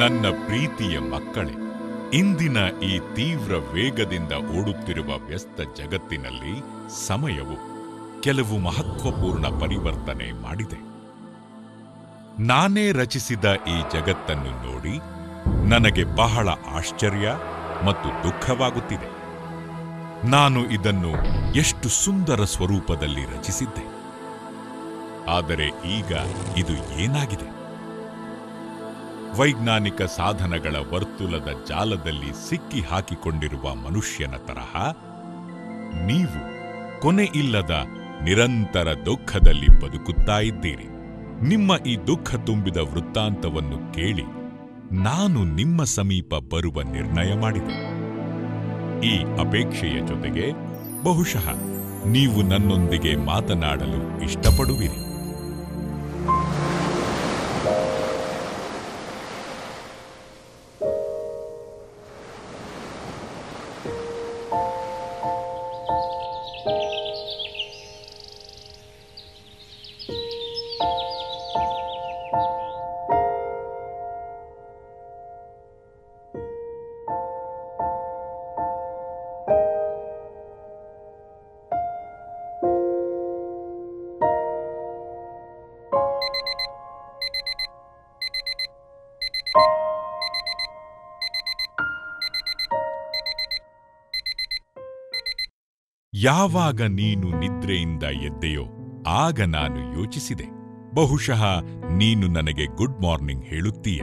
ನನ್ನ ಪ್ರೀತಿಯ ಮಕ್ಕಳೇ, ಇಂದಿನ ಈ ತೀವ್ರ ವೇಗದಿಂದ ಓಡುತ್ತಿರುವ ವ್ಯಸ್ತ ಜಗತ್ತಿನಲ್ಲಿ ಸಮಯವು ಕೆಲವು ಮಹತ್ವಪೂರ್ಣ ಪರಿವರ್ತನೆ ಮಾಡಿದೆ. ನಾನೇ ರಚಿಸಿದ ಈ ಜಗತ್ತನ್ನು ನೋಡಿ ನನಗೆ ಬಹಳ ಆಶ್ಚರ್ಯ ಮತ್ತು ದುಃಖವಾಗುತ್ತಿದೆ. ನಾನು ಇದನ್ನು ಎಷ್ಟು ಸುಂದರ ಸ್ವರೂಪದಲ್ಲಿ ರಚಿಸಿದ್ದೆ. ಆದರೆ ಈಗ ಇದು ಏನಾಗಿದೆ? ವೈಜ್ಞಾನಿಕ ಸಾಧನಗಳ ವರ್ತುಲದ ಜಾಲದಲ್ಲಿ ಸಿಕ್ಕಿ ಹಾಕಿಕೊಂಡಿರುವ ಮನುಷ್ಯನ ತರಹ ನೀವು ಕೊನೆಯಿಲ್ಲದ ನಿರಂತರ ದುಃಖದಲ್ಲಿ ಬದುಕುತ್ತಾ ಇದ್ದೀರಿ. ನಿಮ್ಮ ಈ ದುಃಖ ತುಂಬಿದ ವೃತ್ತಾಂತವನ್ನು ಕೇಳಿ ನಾನು ನಿಮ್ಮ ಸಮೀಪ ಬರುವ ನಿರ್ಣಯ ಮಾಡಿದೆ. ಈ ಅಪೇಕ್ಷೆಯ ಜೊತೆಗೆ ಬಹುಶಃ ನೀವು ನನ್ನೊಂದಿಗೆ ಮಾತನಾಡಲು ಇಷ್ಟಪಡುವಿರಿ. ಯಾವಾಗ ನೀನು ನಿದ್ರೆಯಿಂದ ಎದ್ದೆಯೋ ಆಗ ನಾನು ಯೋಚಿಸಿದೆ, ಬಹುಶಃ ನೀನು ನನಗೆ ಗುಡ್ ಮಾರ್ನಿಂಗ್ ಹೇಳುತ್ತೀಯ.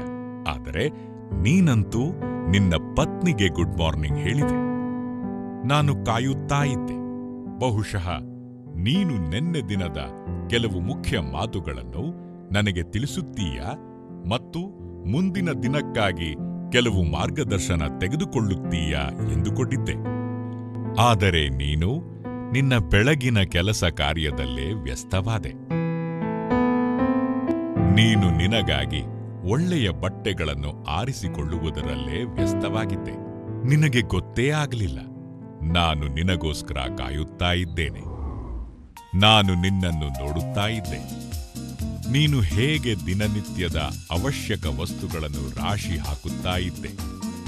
ಆದರೆ ನೀನಂತೂ ನಿನ್ನ ಪತ್ನಿಗೆ ಗುಡ್ ಮಾರ್ನಿಂಗ್ ಹೇಳಿದೆ. ನಾನು ಕಾಯುತ್ತಾ ಇದ್ದೆ. ಬಹುಶಃ ನೀನು ನೆನ್ನೆ ದಿನದ ಕೆಲವು ಮುಖ್ಯ ಮಾತುಗಳನ್ನು ನನಗೆ ತಿಳಿಸುತ್ತೀಯ ಮತ್ತು ಮುಂದಿನ ದಿನಕ್ಕಾಗಿ ಕೆಲವು ಮಾರ್ಗದರ್ಶನ ತೆಗೆದುಕೊಳ್ಳುತ್ತೀಯ ಎಂದುಕೊಂಡಿದ್ದೆ. ಆದರೆ ನೀನು ನಿನ್ನ ಬೆಳಗಿನ ಕೆಲಸ ಕಾರ್ಯದಲ್ಲೇ ವ್ಯಸ್ತವಾದೆ. ನೀನು ನಿನಗಾಗಿ ಒಳ್ಳೆಯ ಬಟ್ಟೆಗಳನ್ನು ಆರಿಸಿಕೊಳ್ಳುವುದರಲ್ಲೇ ವ್ಯಸ್ತವಾಗಿದ್ದೆ. ನಿನಗೆ ಗೊತ್ತೇ ಆಗಲಿಲ್ಲ, ನಾನು ನಿನಗೋಸ್ಕರ ಕಾಯುತ್ತಾ ಇದ್ದೇನೆ. ನಾನು ನಿನ್ನನ್ನು ನೋಡುತ್ತಾ ಇದ್ದೆ. ನೀನು ಹೇಗೆ ದಿನನಿತ್ಯದ ಅವಶ್ಯಕ ವಸ್ತುಗಳನ್ನು ರಾಶಿ ಹಾಕುತ್ತಾ ಇದ್ದೆ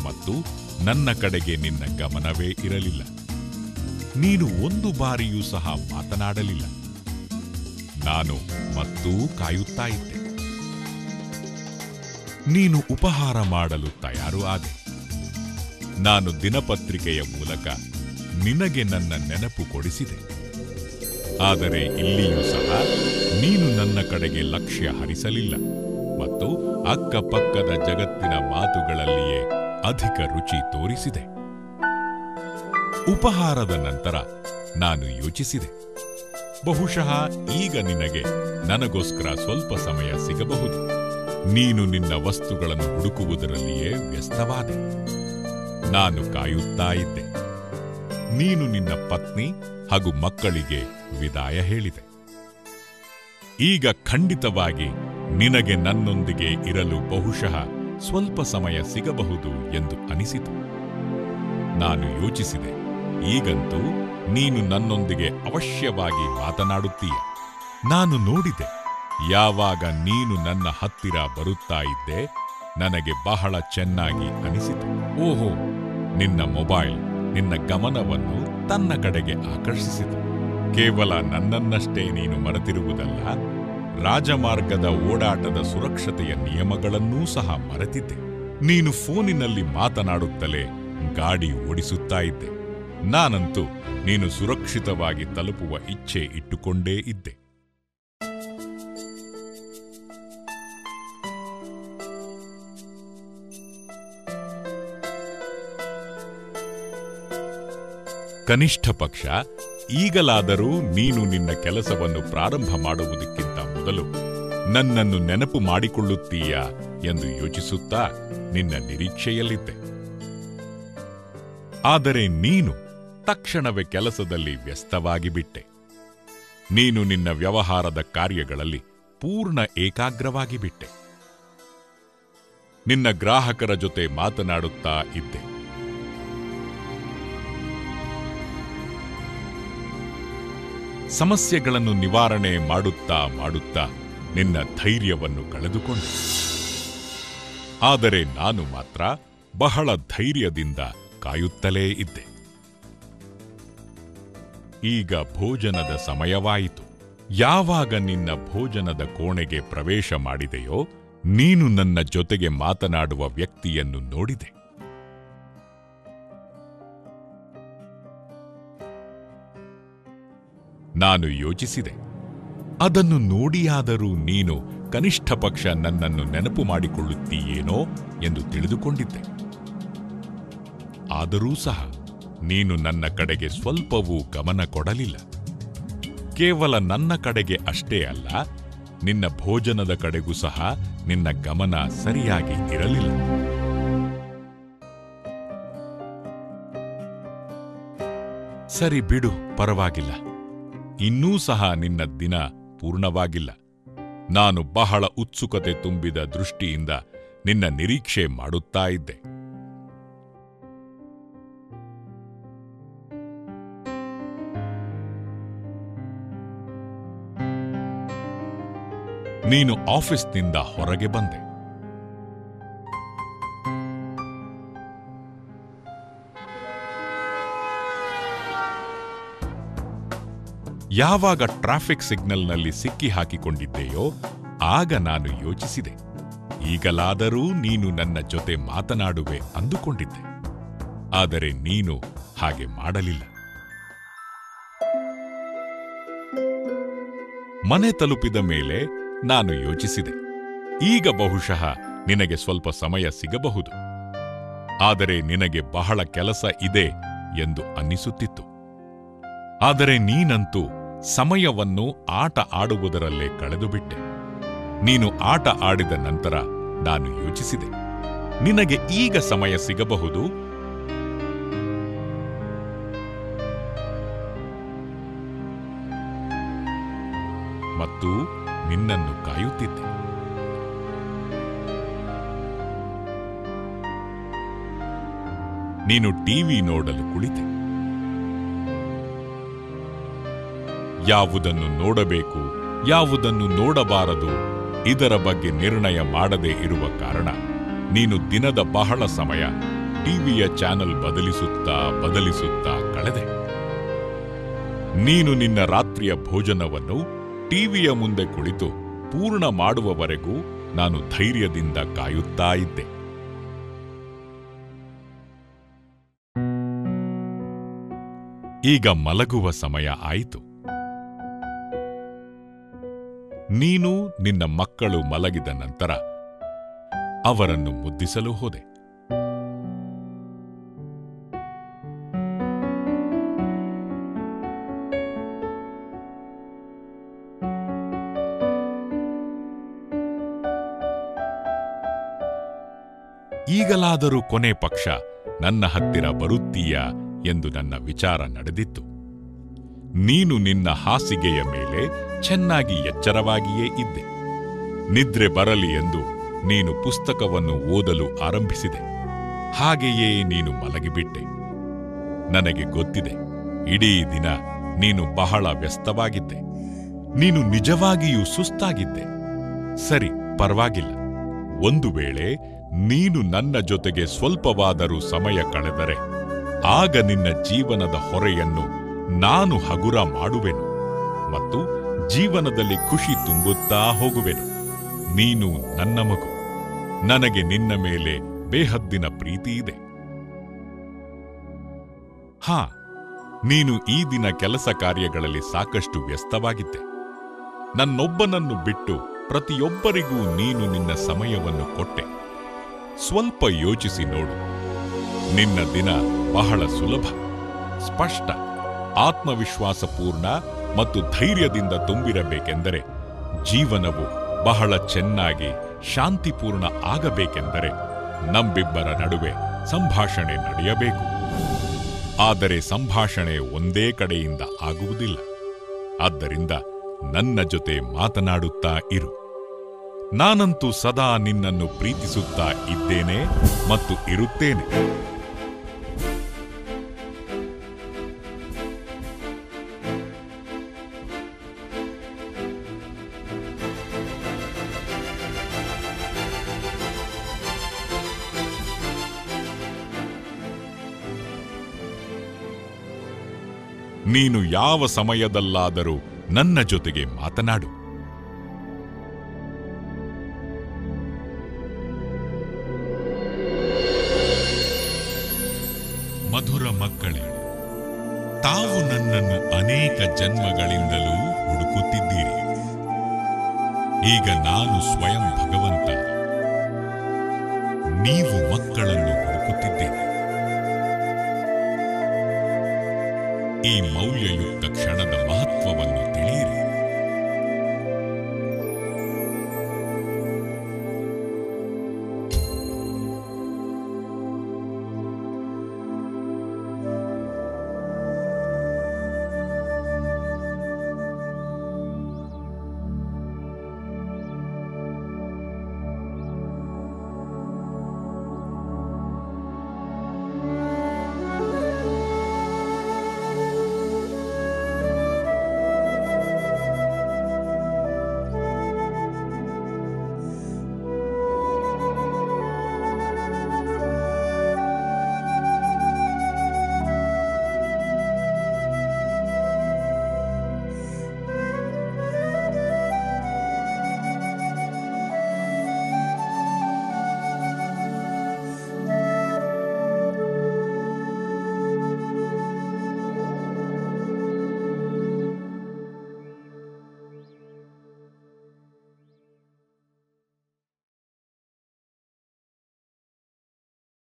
ಮತ್ತು ನನ್ನ ಕಡೆಗೆ ನಿನ್ನ ಗಮನವೇ ಇರಲಿಲ್ಲ. ನೀನು ಒಂದು ಬಾರಿಯೂ ಸಹ ಮಾತನಾಡಲಿಲ್ಲ. ನಾನು ಮತ್ತೂ ಕಾಯುತ್ತಾ ಇದ್ದೆ. ನೀನು ಉಪಹಾರ ಮಾಡಲು ತಯಾರು ಆದೆ. ನಾನು ದಿನಪತ್ರಿಕೆಯ ಮೂಲಕ ನಿನಗೆ ನನ್ನ ನೆನಪು ಕೊಡಿಸಿದೆ. ಆದರೆ ಇಲ್ಲಿಯೂ ಸಹ ನೀನು ನನ್ನ ಕಡೆಗೆ ಲಕ್ಷ್ಯ ಹರಿಸಲಿಲ್ಲ ಮತ್ತು ಅಕ್ಕಪಕ್ಕದ ಜಗತ್ತಿನ ಮಾತುಗಳಲ್ಲಿಯೇ ಅಧಿಕ ರುಚಿ ತೋರಿಸಿದೆ. ಉಪಹಾರದ ನಂತರ ನಾನು ಯೋಚಿಸಿದೆ, ಬಹುಶಃ ಈಗ ನಿನಗೆ ನನಗೋಸ್ಕರ ಸ್ವಲ್ಪ ಸಮಯ ಸಿಗಬಹುದು. ನೀನು ನಿನ್ನ ವಸ್ತುಗಳನ್ನು ಹುಡುಕುವುದರಲ್ಲಿಯೇ ವ್ಯಸ್ತವಾದೆ. ನಾನು ಕಾಯುತ್ತಾ ಇದ್ದೆ. ನೀನು ನಿನ್ನ ಪತ್ನಿ ಹಾಗೂ ಮಕ್ಕಳಿಗೆ ವಿದಾಯ ಹೇಳಿದೆ. ಈಗ ಖಂಡಿತವಾಗಿ ನಿನಗೆ ನನ್ನೊಂದಿಗೆ ಇರಲು ಬಹುಶಃ ಸ್ವಲ್ಪ ಸಮಯ ಸಿಗಬಹುದು ಎಂದು ಅನಿಸಿತು. ನಾನು ಯೋಚಿಸಿದೆ, ಈಗಂತೂ ನೀನು ನನ್ನೊಂದಿಗೆ ಅವಶ್ಯವಾಗಿ ಮಾತನಾಡುತ್ತೀಯ. ನಾನು ನೋಡಿದೆ, ಯಾವಾಗ ನೀನು ನನ್ನ ಹತ್ತಿರ ಬರುತ್ತಾ ಇದ್ದೆ ನನಗೆ ಬಹಳ ಚೆನ್ನಾಗಿ ಅನಿಸಿತು. ಓಹೋ, ನಿನ್ನ ಮೊಬೈಲ್ ನಿನ್ನ ಗಮನವನ್ನು ತನ್ನ ಕಡೆಗೆ ಆಕರ್ಷಿಸಿತು. ಕೇವಲ ನನ್ನನ್ನಷ್ಟೇ ನೀನು ಮರೆತಿರುವುದಲ್ಲ, ರಾಜಮಾರ್ಗದ ಓಡಾಟದ ಸುರಕ್ಷತೆಯ ನಿಯಮಗಳನ್ನೂ ಸಹ ಮರೆತಿದ್ದೆ. ನೀನು ಫೋನಿನಲ್ಲಿ ಮಾತನಾಡುತ್ತಲೇ ಗಾಡಿ ಓಡಿಸುತ್ತಾ ಇದ್ದೆ. ನಾನಂತೂ ನೀನು ಸುರಕ್ಷಿತವಾಗಿ ತಲುಪುವ ಇಚ್ಛೆ ಇಟ್ಟುಕೊಂಡೇ ಇದ್ದೆ. ಕನಿಷ್ಠ ಪಕ್ಷ ಈಗಲಾದರೂ ನೀನು ನಿನ್ನ ಕೆಲಸವನ್ನು ಪ್ರಾರಂಭ ಮಾಡುವುದಕ್ಕಿಂತ ಮೊದಲು ನನ್ನನ್ನು ನೆನಪು ಮಾಡಿಕೊಳ್ಳುತ್ತೀಯಾ ಎಂದು ಯೋಚಿಸುತ್ತಾ ನಿನ್ನ ನಿರೀಕ್ಷೆಯಲ್ಲಿದ್ದೆ. ಆದರೆ ನೀನು ತಕ್ಷಣವೇ ಕೆಲಸದಲ್ಲಿ ವ್ಯಸ್ತವಾಗಿ ಬಿಟ್ಟೆ. ನೀನು ನಿನ್ನ ವ್ಯವಹಾರದ ಕಾರ್ಯಗಳಲ್ಲಿ ಪೂರ್ಣ ಏಕಾಗ್ರವಾಗಿ ಬಿಟ್ಟೆ. ನಿನ್ನ ಗ್ರಾಹಕರ ಜೊತೆ ಮಾತನಾಡುತ್ತಾ ಇದ್ದೆ. ಸಮಸ್ಯೆಗಳನ್ನು ನಿವಾರಣೆ ಮಾಡುತ್ತಾ ಮಾಡುತ್ತಾ ನಿನ್ನ ಧೈರ್ಯವನ್ನು ಕಳೆದುಕೊಂಡೆ. ಆದರೆ ನಾನು ಮಾತ್ರ ಬಹಳ ಧೈರ್ಯದಿಂದ ಕಾಯುತ್ತಲೇ ಇದ್ದೆ. ಈಗ ಭೋಜನದ ಸಮಯವಾಯಿತು. ಯಾವಾಗ ನಿನ್ನ ಭೋಜನದ ಕೋಣೆಗೆ ಪ್ರವೇಶ ಮಾಡಿದೆಯೋ, ನೀನು ನನ್ನ ಜೊತೆಗೆ ಮಾತನಾಡುವ ವ್ಯಕ್ತಿಯನ್ನು ನೋಡಿದೆ. ನಾನು ಯೋಚಿಸಿದೆ, ಅದನ್ನು ನೋಡಿಯಾದರೂ ನೀನು ಕನಿಷ್ಠ ಪಕ್ಷ ನನ್ನನ್ನು ನೆನಪು ಮಾಡಿಕೊಳ್ಳುತ್ತೀಯೇನೋ ಎಂದು ತಿಳಿದುಕೊಂಡಿದ್ದೆ. ಆದರೂ ಸಹ ನೀನು ನನ್ನ ಕಡೆಗೆ ಸ್ವಲ್ಪವೂ ಗಮನ ಕೊಡಲಿಲ್ಲ. ಕೇವಲ ನನ್ನ ಕಡೆಗೆ ಅಷ್ಟೇ ಅಲ್ಲ, ನಿನ್ನ ಭೋಜನದ ಕಡೆಗೂ ಸಹ ನಿನ್ನ ಗಮನ ಸರಿಯಾಗಿ ಇರಲಿಲ್ಲ. ಸರಿ ಬಿಡು, ಪರವಾಗಿಲ್ಲ. ಇನ್ನೂ ಸಹ ನಿನ್ನ ದಿನ ಪೂರ್ಣವಾಗಿಲ್ಲ. ನಾನು ಬಹಳ ಉತ್ಸುಕತೆ ತುಂಬಿದ ದೃಷ್ಟಿಯಿಂದ ನಿನ್ನ ನಿರೀಕ್ಷೆ ಮಾಡುತ್ತಾ ಇದ್ದೆ. ನೀನು ಆಫೀಸ್ನಿಂದ ಹೊರಗೆ ಬಂದೆ. ಯಾವಾಗ ಟ್ರಾಫಿಕ್ ಸಿಗ್ನಲ್ನಲ್ಲಿ ಸಿಕ್ಕಿ ಹಾಕಿಕೊಂಡಿದ್ದೆಯೋ ಆಗ ನಾನು ಯೋಚಿಸಿದೆ, ಈಗಲಾದರೂ ನೀನು ನನ್ನ ಜೊತೆ ಮಾತನಾಡುವೆ ಅಂದುಕೊಂಡಿದ್ದೆ. ಆದರೆ ನೀನು ಹಾಗೆ ಮಾಡಲಿಲ್ಲ. ಮನೆ ತಲುಪಿದ ಮೇಲೆ ನಾನು ಯೋಚಿಸಿದೆ, ಈಗ ಬಹುಶಃ ನಿನಗೆ ಸ್ವಲ್ಪ ಸಮಯ ಸಿಗಬಹುದು. ಆದರೆ ನಿನಗೆ ಬಹಳ ಕೆಲಸ ಇದೆ ಎಂದು ಅನ್ನಿಸುತ್ತಿತ್ತು. ಆದರೆ ನೀನಂತೂ ಸಮಯವನ್ನು ಆಟ ಆಡುವುದರಲ್ಲೇ ಕಳೆದುಬಿಟ್ಟೆ. ನೀನು ಆಟ ಆಡಿದ ನಂತರ ನಾನು ಯೋಚಿಸಿದೆ, ನಿನಗೆ ಈಗ ಸಮಯ ಸಿಗಬಹುದು. ಮತ್ತು ನಿನ್ನನ್ನು ಕಾಯುತ್ತಿದ್ದೆ. ನೀನು ಟಿವಿ ನೋಡಲು ಕುಳಿತೆ. ಯಾವುದನ್ನು ನೋಡಬೇಕು, ಯಾವುದನ್ನು ನೋಡಬಾರದು ಇದರ ಬಗ್ಗೆ ನಿರ್ಣಯ ಮಾಡದೇ ಇರುವ ಕಾರಣ ನೀನು ದಿನದ ಬಹಳ ಸಮಯ ಟಿವಿಯ ಚಾನೆಲ್ ಬದಲಿಸುತ್ತಾ ಕಳೆದೆ. ನೀನು ನಿನ್ನ ರಾತ್ರಿಯ ಭೋಜನವನ್ನು ಟಿವಿಯ ಮುಂದೆ ಕುಳಿತು ಪೂರ್ಣ ಮಾಡುವವರೆಗೂ ನಾನು ಧೈರ್ಯದಿಂದ ಕಾಯುತ್ತಾ ಇದ್ದೆ. ಈಗ ಮಲಗುವ ಸಮಯ ಆಯಿತು. ನೀನು ನಿನ್ನ ಮಕ್ಕಳು ಮಲಗಿದ ನಂತರ ಅವರನ್ನು ಮುದ್ದಿಸಲು ಹೋದೆ. ಈಗಲಾದರೂ ಕೊನೆ ಪಕ್ಷ ನನ್ನ ಹತ್ತಿರ ಬರುತ್ತೀಯಾ ಎಂದು ನನ್ನ ವಿಚಾರ ನಡೆದಿತ್ತು. ನೀನು ನಿನ್ನ ಹಾಸಿಗೆಯ ಮೇಲೆ ಚೆನ್ನಾಗಿ ಎಚ್ಚರವಾಗಿಯೇ ಇದ್ದೆ. ನಿದ್ರೆ ಬರಲಿ ಎಂದು ನೀನು ಪುಸ್ತಕವನ್ನು ಓದಲು ಆರಂಭಿಸಿದೆ. ಹಾಗೆಯೇ ನೀನು ಮಲಗಿಬಿಟ್ಟೆ. ನನಗೆ ಗೊತ್ತಿದೆ, ಇಡೀ ದಿನ ನೀನು ಬಹಳ ವ್ಯಸ್ತವಾಗಿದ್ದೆ. ನೀನು ನಿಜವಾಗಿಯೂ ಸುಸ್ತಾಗಿದ್ದೆ. ಸರಿ, ಪರವಾಗಿಲ್ಲ. ಒಂದು ವೇಳೆ ನೀನು ನನ್ನ ಜೊತೆಗೆ ಸ್ವಲ್ಪವಾದರೂ ಸಮಯ ಕಳೆದರೆ ಆಗ ನಿನ್ನ ಜೀವನದ ಹೊರೆಯನ್ನು ನಾನು ಹಗುರ ಮಾಡುವೆನು ಮತ್ತು ಜೀವನದಲ್ಲಿ ಖುಷಿ ತುಂಬುತ್ತಾ ಹೋಗುವೆನು. ನೀನು ನನ್ನ ಮಗು. ನನಗೆ ನಿನ್ನ ಮೇಲೆ ಬೇಹದ್ದಿನ ಪ್ರೀತಿ ಇದೆ. ನೀನು ಈ ದಿನ ಕೆಲಸ ಕಾರ್ಯಗಳಲ್ಲಿ ಸಾಕಷ್ಟು ವ್ಯಸ್ತವಾಗಿದ್ದೆ. ನನ್ನೊಬ್ಬನನ್ನು ಬಿಟ್ಟು ಪ್ರತಿಯೊಬ್ಬರಿಗೂ ನೀನು ನಿನ್ನ ಸಮಯವನ್ನು ಕೊಟ್ಟೆ. ಸ್ವಲ್ಪ ಯೋಚಿಸಿ ನೋಡು. ನಿನ್ನ ದಿನ ಬಹಳ ಸುಲಭ, ಸ್ಪಷ್ಟ, ಆತ್ಮವಿಶ್ವಾಸಪೂರ್ಣ ಮತ್ತು ಧೈರ್ಯದಿಂದ ತುಂಬಿರಬೇಕೆಂದರೆ, ಜೀವನವು ಬಹಳ ಚೆನ್ನಾಗಿ ಶಾಂತಿಪೂರ್ಣ ಆಗಬೇಕೆಂದರೆ ನಮ್ಮಿಬ್ಬರ ನಡುವೆ ಸಂಭಾಷಣೆ ನಡೆಯಬೇಕು. ಆದರೆ ಸಂಭಾಷಣೆ ಒಂದೇ ಕಡೆಯಿಂದ ಆಗುವುದಿಲ್ಲ. ಆದ್ದರಿಂದ ನನ್ನ ಜೊತೆ ಮಾತನಾಡುತ್ತಾ ಇರು. ನಾನಂತೂ ಸದಾ ನಿನ್ನನ್ನು ಪ್ರೀತಿಸುತ್ತಾ ಇದ್ದೇನೆ ಮತ್ತು ಇರುತ್ತೇನೆ. ನೀನು ಯಾವ ಸಮಯದಲ್ಲಾದರೂ ನನ್ನ ಜೊತೆಗೆ ಮಾತನಾಡು. ಮಧುರ ಮಕ್ಕಳೇ, ತಾವು ನನ್ನನ್ನು ಅನೇಕ ಜನ್ಮಗಳಿಂದಲೂ ಹುಡುಕುತ್ತಿದ್ದೀರಿ. ಈಗ ನಾನು ಸ್ವಯಂ ಭಗವಂತ, ನೀವು ಮಕ್ಕಳನ್ನು ಹುಡುಕುತ್ತಿದ್ದೀರಿ. ಈ ಮೌಲ್ಯಯುಕ್ತ ಕ್ಷಣದ